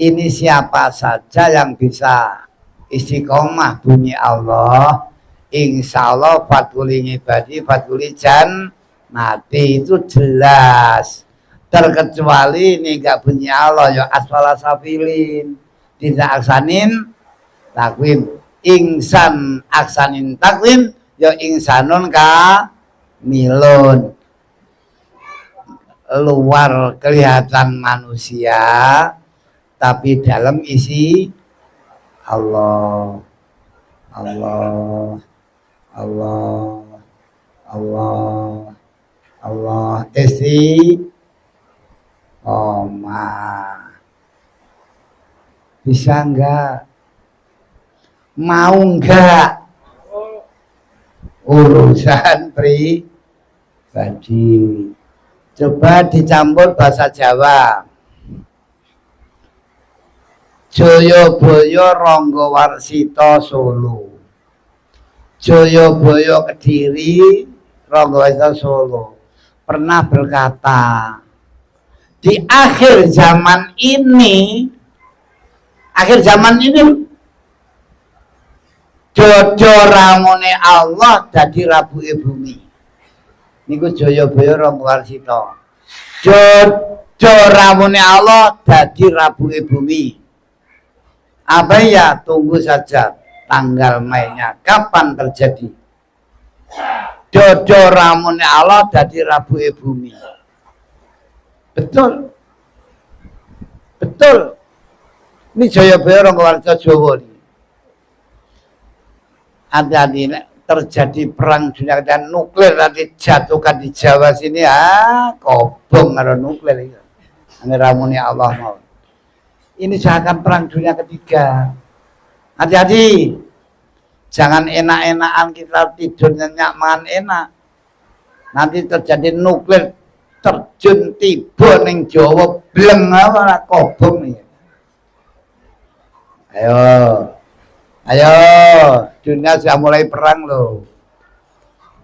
ini siapa saja yang bisa istiqomah bunyi Allah, insya Allah fathul ibadi fathul jannati, itu jelas. Terkecuali ini enggak bunyi Allah ya asfala safilin, tidak aksanin takwim, insan aksanin takwim ya insanun ka milun, luar kelihatan manusia tapi dalam isi Allah. Allah Allah Allah Allah isi bisa enggak? Mau enggak? Urusan pribadi. Coba dicampur bahasa Jawa. Joyoboyo Ronggowarsito Solo, Joyoboyo Kediri Ronggowarsito Solo pernah berkata, di akhir zaman ini jojo ramune Allah dadi rabuke bumi. Niku Joyoboyo Ronggowarsito. Jojo ramune Allah dadi rabuke bumi. Apa ya? Tunggu saja tanggal mainnya kapan terjadi. Jojo ramune Allah dadi rabuke bumi. Betul. Betul. Ini Joyoboyo Ronggowarsito Jawa ini. Hati-hati terjadi perang dunia dan nuklir nanti jatuhkan di Jawa sini, kobong ada nuklir itu. Ini ramune Allah mau. Ini jangan perang dunia ketiga. Hati-hati. Jangan enak-enakan kita tidur nyenyak makan enak. Nanti terjadi nuklir terjun tiba ning Jawa bleng apa kobong nih. Ayo, dunia sudah mulai perang loh.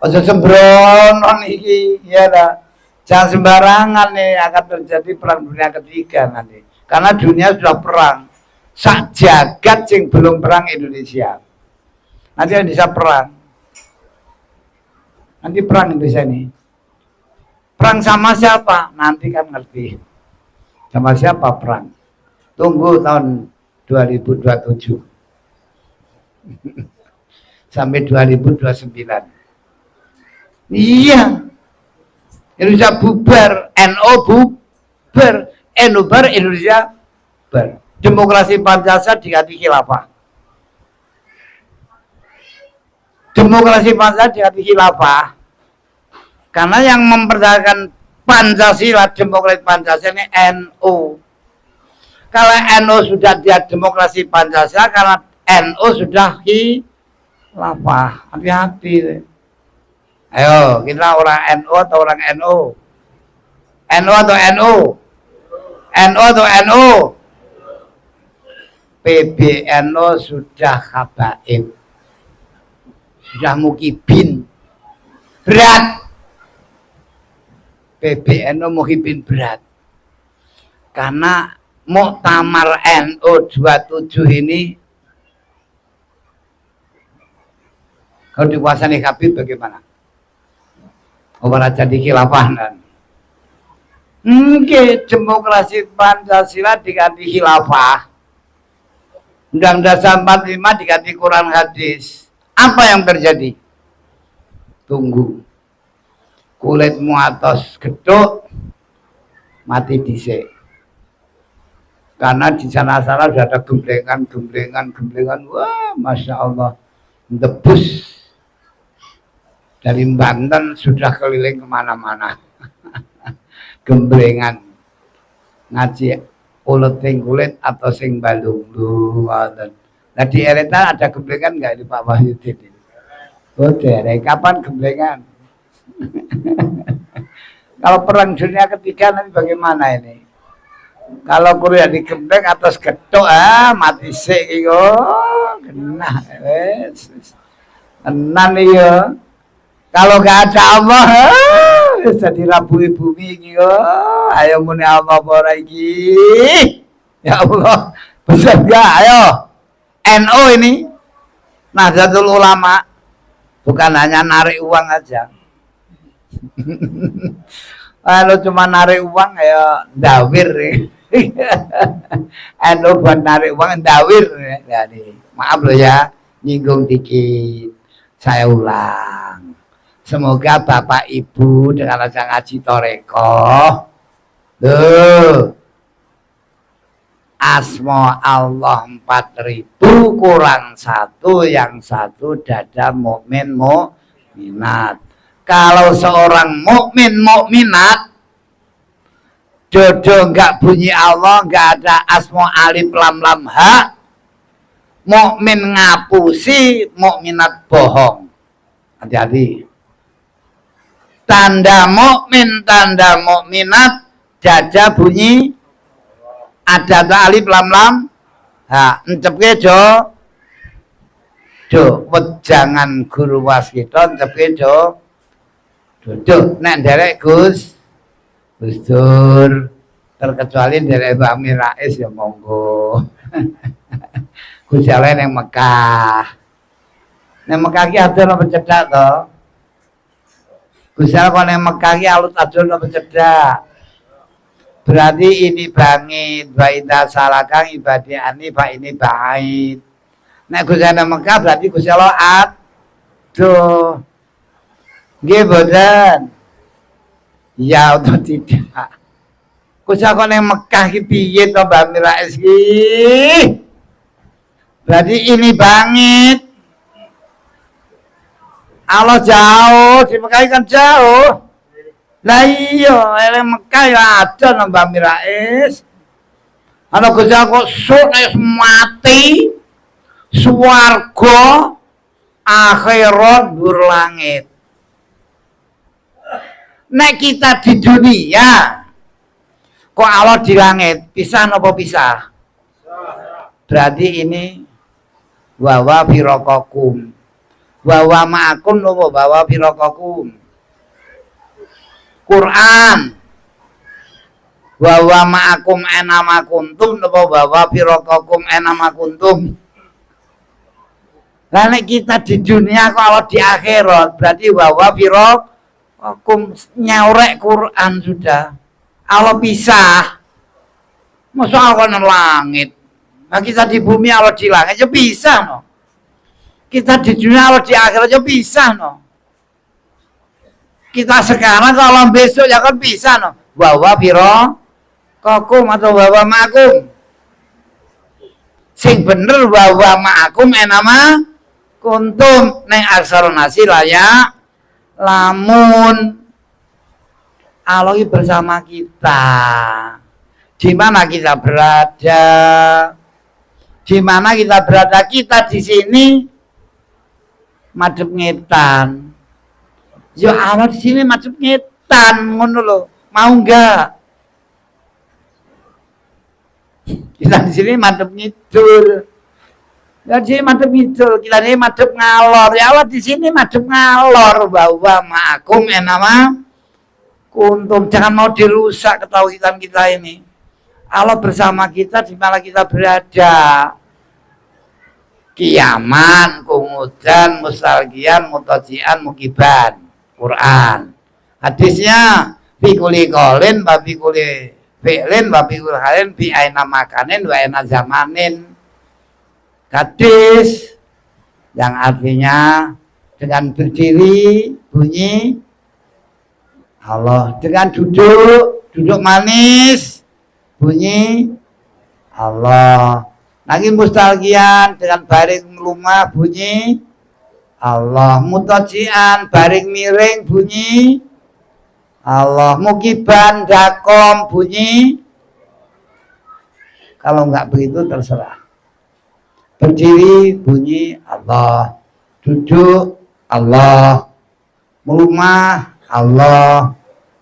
Ojo sembrono iki, ya lah. Jangan sembarangan nih akan terjadi perang dunia ketiga nanti. Karena dunia sudah perang. Sak jagat sing belum perang Indonesia. Nanti Indonesia perang. Nanti perang Indonesia ini. Perang sama siapa? Nanti kan ngerti. Sama siapa perang? Tunggu tahun 2027. Sampai 2029. Iya. Indonesia bubar, NU bubar, NU bar, Indonesia bar. Demokrasi Pancasila diganti khilafah. Demokrasi Pancasila diganti khilafah. Karena yang mempertahankan Pancasila, demokrasi Pancasila ini NU. Kalau NU sudah dia demokrasi Pancasila, karena NU sudah khilafah. Hati-hati. Ayo, kita orang NU atau orang NU? NU atau NU? NU atau NU? PBNU sudah habaib. Sudah mukibin. Berat. PBNU mukibin berat. Karena Muktamar NU 27 ini kalau dikuasai Habib bagaimana? Orang jadi khilafah kan? Demokrasi Pancasila diganti khilafah. Undang-Undang 45 diganti Quran hadis. Apa yang terjadi? Tunggu. Kulitmu atas geduk, mati dhisik. Karena di sana-sana sudah ada gemblengan. Wah, Masya Allah. Debus. Dari Banten sudah keliling kemana-mana. Gemblengan. Ngaji ulet sing kulit atau sing balung. Nah di Eretan ada gemblengan nggak di Pak Wahyudin? Oh derek, kapan gemblengan? Kalau perang dunia ketiga nanti bagaimana ini? Kalau kuliah di gembleng atas gedok, mati sik iyo, kena, tenan iyo. Kalau nggak ada Allah, jadi rabu bumi iyo. Ayo muni Allah ora iki. Ya Allah, benar nggak? Ayo, NO ini Nahdlatul Ulama bukan hanya narik uang aja. Kalau cuma narik uang ya dawir. NO buat narik uang dawir. Jadi, maaf loh ya, nyinggung dikit. Saya ulang. Semoga Bapak Ibu dengan rasa ngaji Torekoh Asma Allah 4000 kurang 1 yang 1 dada mukmin mukminat. Kalau seorang mukmin mukminat dodo enggak bunyi Allah, enggak ada asma alif lam lam ha, mukmin ngapusi, mukminat bohong. Hati-hati. Tanda mukmin, tanda mukminat, dada bunyi ada alif lam lam. Ha, encepke do wejangan guru waskita encepke do duduk nek nderek Gus Dur, terkecuali nderek Mbak Mirais ya monggo. Gus jalan yang Mekah. Nek Mekah ki adol apa cedak to? Gusal kok nek Mekah ki alut adol apa cedak? Berarti ini bangit, baita salakang ibadi ani pak ini bait. Nek Gusal nek Mekah berarti Gusal aduh. Nggih boten. Ya atau tidak? Gusal kok nek Mekah ki piye to Mbak Mirais ki? Berarti ini bangit. Allah jauh, di Mekah kan jauh. Lah iya, eleng Mekah ya ada nambah Mirais. Ana Gusti kok nek mati swarga akhirat burlangit. Nek kita di dunia kok Allah di langit, pisah napa pisah? Berarti ini wawa firaqakum. Wawa ma'akum nopo bawa firaqakum. Quran. Wawa ma'akum enama kuntum nopo bawa firaqakum enama kuntum. Lah nek kita di dunia kalau di akhirat berarti wawa firaqakum nyaurek Quran sudah. Allah pisah. Masa Allah nang langit. Nah kita di bumi Allah di langit ya bisa no. Kita di dunia kalau di akhirat aja bisa no. Kita sekarang kalau besok ya kan bisa no. Wawa piro kokum atau wawa ma'akum. Sing bener wawa ma'akum enama kuntum neng aksara nasi layak lamun Allah bersama kita. Di mana kita berada? Di mana kita berada? Kita di sini madhep ngetan. Yo Allah di sini madhep ngetan ngono lho. Mau enggak? Kita di sini madhep ngidul. Ya di sini madhep ngidul, kita ini madhep ngalor. Ya Allah di sini madhep ngalor bahwa ma'akum enama kuntum. Jangan mau dirusak ketauhidan kita ini. Allah bersama kita di mana kita berada. Kiaman, kungudan, mustalgian, mutajian, mukiban. Quran. Hadisnya fikuli kolin, babikuli fi'lin, babikuli halin, bi aina makanin, wa aina zamanin. Hadis yang artinya dengan berdiri bunyi Allah, dengan duduk manis bunyi Allah. Lagi mustalgian dengan baring melumah bunyi Allah. Mutajian baring miring bunyi Allah. Mukiban dakom bunyi. Kalau enggak begitu terserah. Berdiri bunyi Allah. Duduk Allah. Melumah Allah.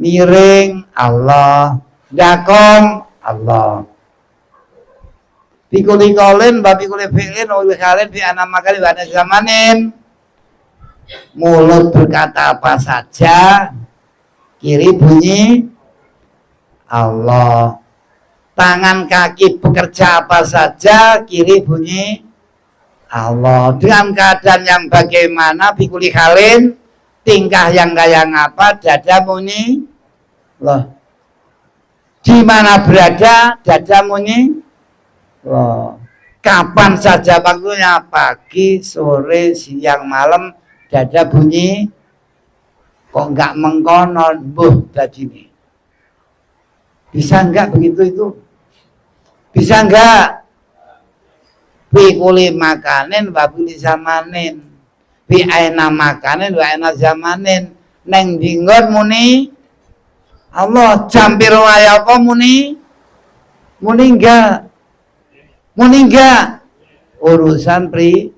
Miring Allah. Dakom Allah. Fikuli kolin, babi kuli fi'lin, uli khalin, fi anam makali, wa anam zamanin. Mulut berkata apa saja, kiri bunyi Allah. tangan kaki bekerja apa saja, kiri bunyi Allah. Dengan keadaan yang bagaimana, bikuli halin, tingkah yang kayak apa, dada bunyi loh. Di mana berada, dada bunyi loh. Kapan saja waktunya, pagi, sore, siang, malam, dada bunyi. Kok nggak mengkonon, buh tadi nih. Bisa nggak begitu itu? Bisa nggak? Bikuli makanin, wabili zamanin. Bi aina makanin, wa aina zamanin. Neng dinggon muni Allah, jampir waya apa muni? Muni enggak? Muni enggak? Urusan pribadi,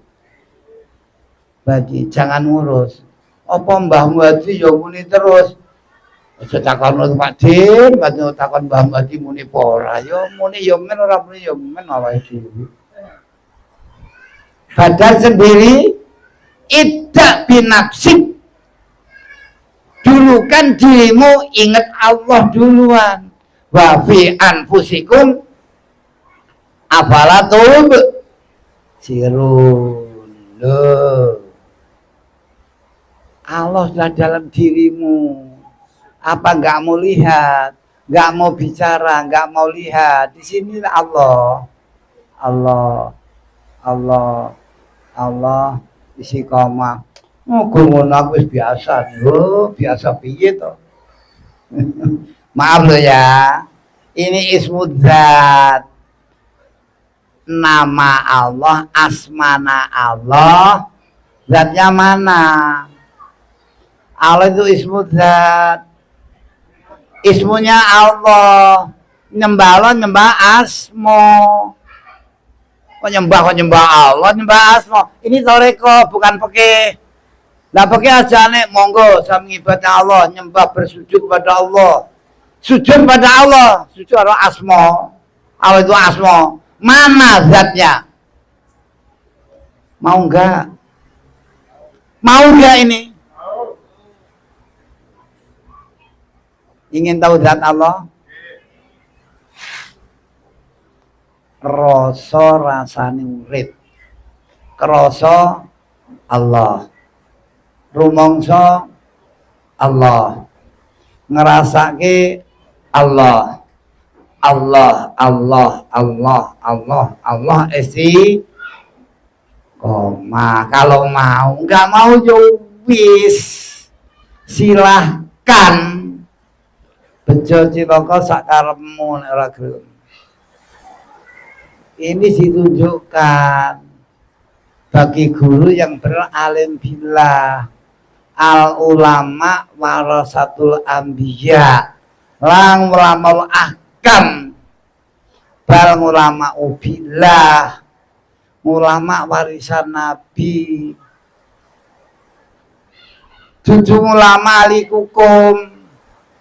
jangan ngurus. Apa Mbah Muhaji ya muni terus. Aja takon Pak Din, badhe takon Mbah Muhaji muni apa ora. Ya muni ya men, ora muni ya men awake dhewe. Badan sendiri iddak binafsik. Dulu kan dirimu ingat Allah duluan. Wa fi anfusikum afala tubsirun. Allah sudah dalam dirimu. Apa nggak mau lihat, nggak mau bicara, nggak mau lihat? Di sini Allah, Allah, Allah, Allah. Istiqomah. Ngono aku biasa, biasa piye to. Maaf loh ya. Ini ismu dzat. Nama Allah, asmana Allah. Zatnya mana? Allah itu ismu dzat. Ismunya Allah. Nyembah Allah, nyembah asmo. Kok nyembah Allah, nyembah asmo. Ini toreko, bukan pakai. Lah pakai aja nek monggo sama ibadah Allah, nyembah bersujud pada Allah. Sujud pada Allah, sujud pada asmo. Allah itu asmo. Mana zatnya? Mau enggak? Mau enggak ini? Ingin tahu zat Allah? Rasa rasane urip. Krasa Allah. Rumangsa Allah, ngerasake Allah, Allah, Allah, Allah, Allah, Allah isi koma. Kalau mau, nggak mau wis silahkan bejo cilaka sakarepmu nek ora gelem. Ini ditunjukkan bagi guru yang beralim billah. Al ulama warasatul anbiya, lang ulama ahkam, bal ulama ubillah, ulama warisan nabi. Dudu ulama ahli hukum,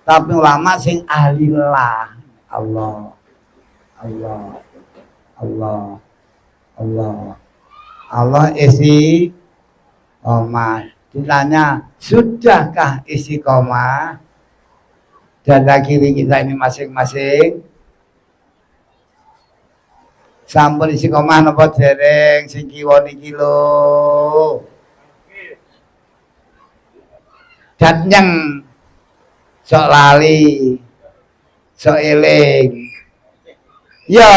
tapi ulama sing ahli lah. Allah, Allah, Allah, Allah, Allah isi omah. Ditanya, sudahkah istiqomah? Dada kiri kita ini masing-masing sampun istiqomah napa dereng sing kiwa niki lho. Datnyeng sok lali, sok eling. Yo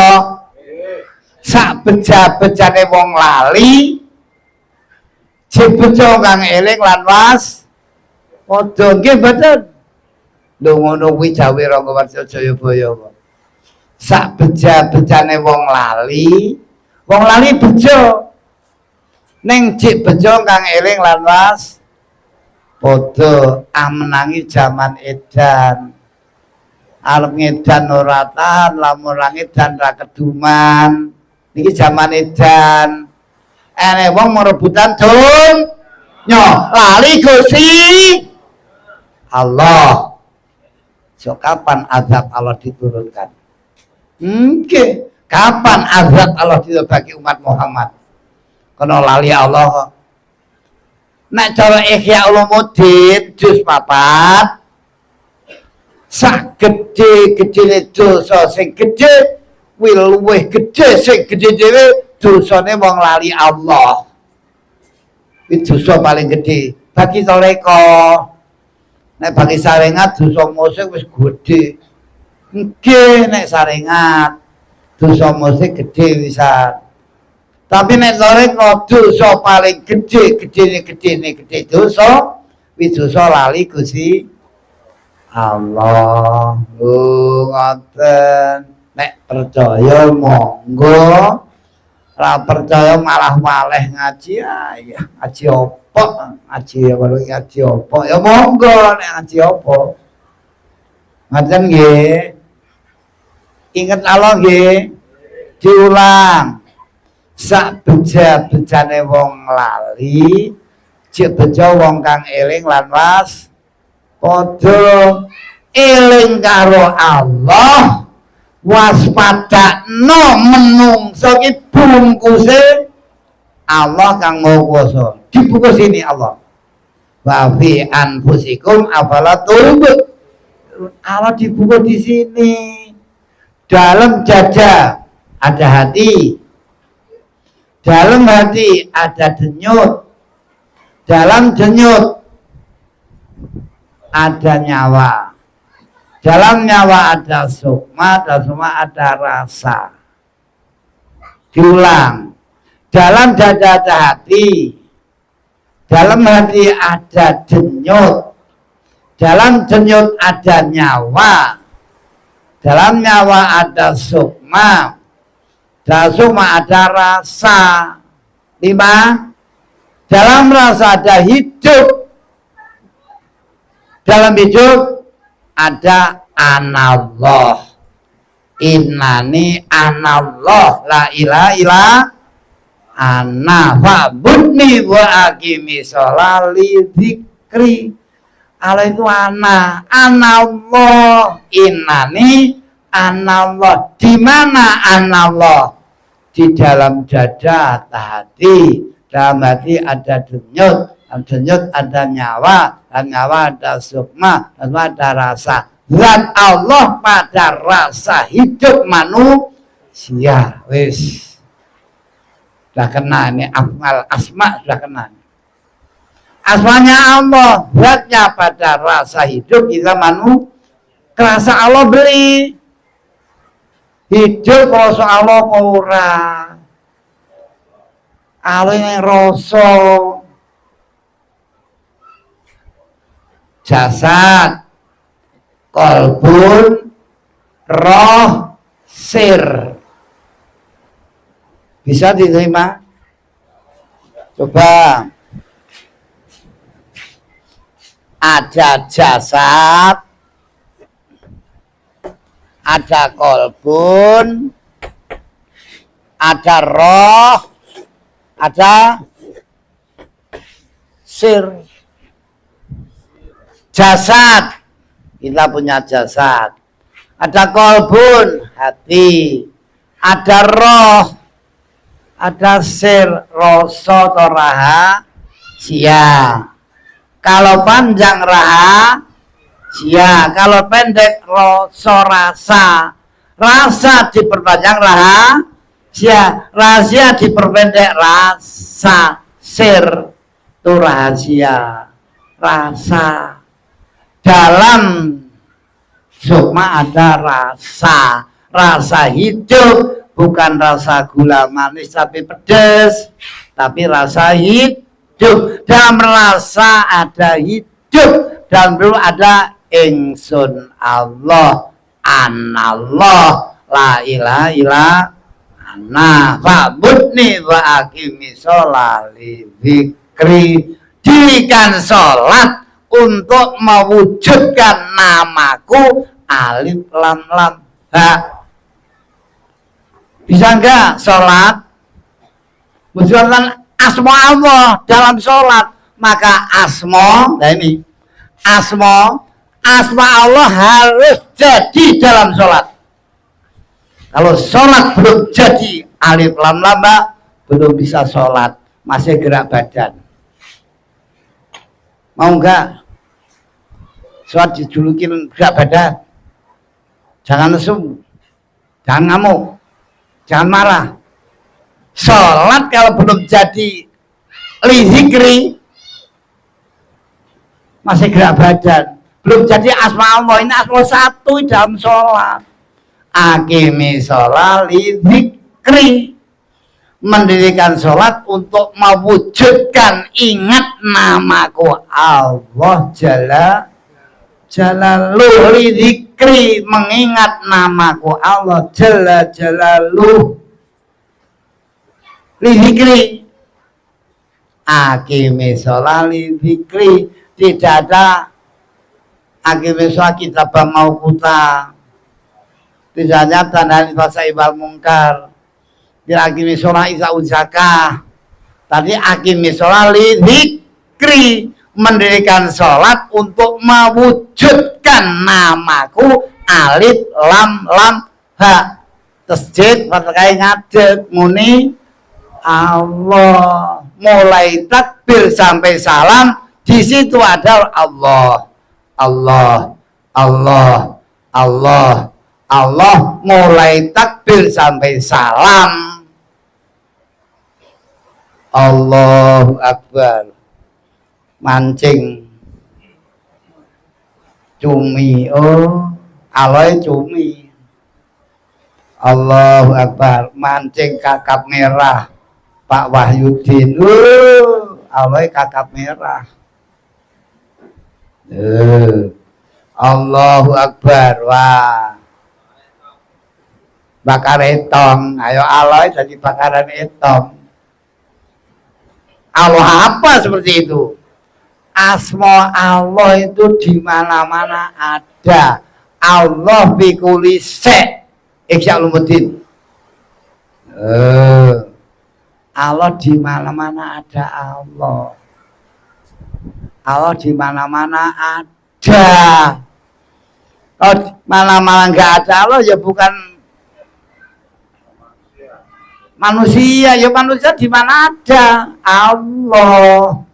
sak beja-bejane wong lali. Bejo kang eling lan was padha nggih mboten. Lho ngono kuwi jawe Ranggawarsya Jayabaya kok. Sak beja-bejane wong lali bejo. Ning jek bejo kang eling lan was padha amenangi jaman edan. Arep ngedan ora tahan, lamun ora ngedan ra keduman. Niki jaman edan. Ene wong merebutan dunya lali Gusti Allah. So kapan azab Allah diturunkan? Kapan azab Allah diturunkan bagi umat Muhammad? Kena lali Allah. Nek cara Ihya Ulumuddin juz 4 sak gedhe-gedhene dosa sing gedhe luwih gedhe sing gedhe dhewe dosane wong lali Allah. Itu dosa paling gedhe bagi toreko. Nek bagi sarengat dosa musik wis gedhe. Nggih nek sarengat dosa musik gedhe wisan. Tapi nek toreko dosa paling gedhe dosa wis dosa lali Gusti Allah. Ngoten. Nek percaya monggo, ora percaya malah ngaji ya. Ngaji opo? Ngaji opo? Ya monggo nek ngaji opo. Ngaten nggih. Ingat Allah nggih. Diulang. Sak beja-bejane wong lali, cek beja wong kang eling lan was padha eling karo Allah, waspadakno menungso iki bungkuse Allah kang maha kuwasa. Dibungkus ini Allah. Wa fi anfusikum afala tubsirun. Allah dibungkus di sini. Dalam dada ada hati. Dalam hati ada denyut. Dalam denyut ada nyawa. Dalam nyawa ada sukma, dalam sukma ada rasa. Diulang. Dalam dada ada hati. Dalam hati ada denyut. Dalam denyut ada nyawa. Dalam nyawa ada sukma. Dalam sukma ada rasa. 5. Dalam rasa ada hidup. Dalam hidup ada anallah. Innani anallah la ilaha illa ana fa'budni wa aqimi sholali dzikri. Allah itu anallah. Innani anallah. Di mana anallah? Di dalam dada ada hati. Dalam hati ada denyut. Dalam denyut ada nyawa. Dalam nyawa ada sukma. Dalam ada rasa. Zat Allah pada rasa hidup manusia. Wis. Sudah kena ini asma sudah kena. Asmanya Allah, zatnya pada rasa hidup kita kerasa Allah beli. Hidup rasa Allah ora. Allah yang rasa jasad, kolbun, roh, sir. Bisa diterima? Coba. Ada jasad, ada kolbun, ada roh, ada sir. Jasad, kita punya jasad. Ada kolbun, hati. Ada roh, ada sir, rasa atau rahasia. Kalau panjang rahasia, kalau pendek rasa. Rasa diperpanjang rahasia, rahasia diperpendek rasa. Sir itu rahasia, rasa. Dalam sukma ada rasa hidup, bukan rasa gula manis tapi pedas, tapi rasa hidup. Dalam rasa ada hidup, dalam dulu ada ingsun Allah, anallah, la ilaha illa ana fa'budni wa aqimi sholali dzikri. Dirikan sholat untuk mewujudkan namaku alif lam lam ha. Bisa enggak sholat wujudkan asma Allah dalam sholat? Maka asma, nah ini asma Allah harus jadi dalam sholat. Kalau sholat belum jadi alif lam lam belum bisa sholat, masih gerak badan. Mau enggak sholat dijulukin gerak badan? jangan nesu, jangan ngamuk, jangan marah. Sholat kalau belum jadi lizikri masih gerak badan, belum jadi asma Allah. Ini asma satu dalam sholat. Akimi sholat lizikri, mendirikan sholat untuk mewujudkan ingat namaku Allah Jalaluh, lizikri mengingat namaku Allah Jalaluh, lizikri. Akimi sholat lizikri, tidak ada akimi sholat kita mau kuta, tidak ada tanda fasa ibal mungkar, tidak akimi sholat isa uzakah. Tadi akimi sholat lizikri, mendirikan sholat untuk mewujudkan namaku alif lam lam ha. Tasjid pakai ngadeg muni Allah, mulai takbir sampai salam di situ ada Allah, Allah, Allah, Allah, Allah, mulai takbir sampai salam. Allahu Akbar. Mancing cumi, oh aloy cumi. Allahu Akbar. Mancing kakap merah Pak Wahyudin, aloy kakap merah. Allahu Akbar. Wah, bakar etong, ayo aloy jadi bakaran etong. Allah apa seperti itu? Asma Allah itu di mana-mana ada. Allah bi kulli syai'. Ihya Ulumuddin. Allah di mana-mana ada Allah. Allah di mana-mana ada. Kalau mana-mana nggak ada Allah ya bukan manusia, ya manusia di mana ada Allah.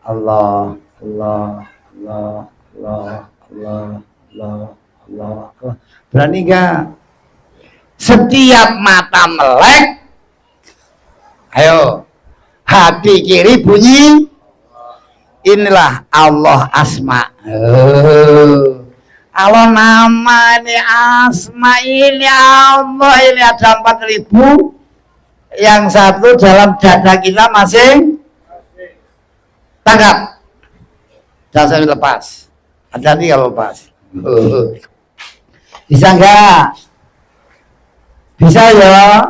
Allah, Allah, Allah, Allah, Allah, Allah, Allah. Berani nggak? Setiap mata melek, ayo hati kiri bunyi, inilah Allah asma. Allah nama ini asma, ini Allah, ini ada 4.000. Yang satu dalam dada kita masing tangkap, jangan sampai lepas. Hati-hati kalau lepas. Bisa enggak? Bisa ya.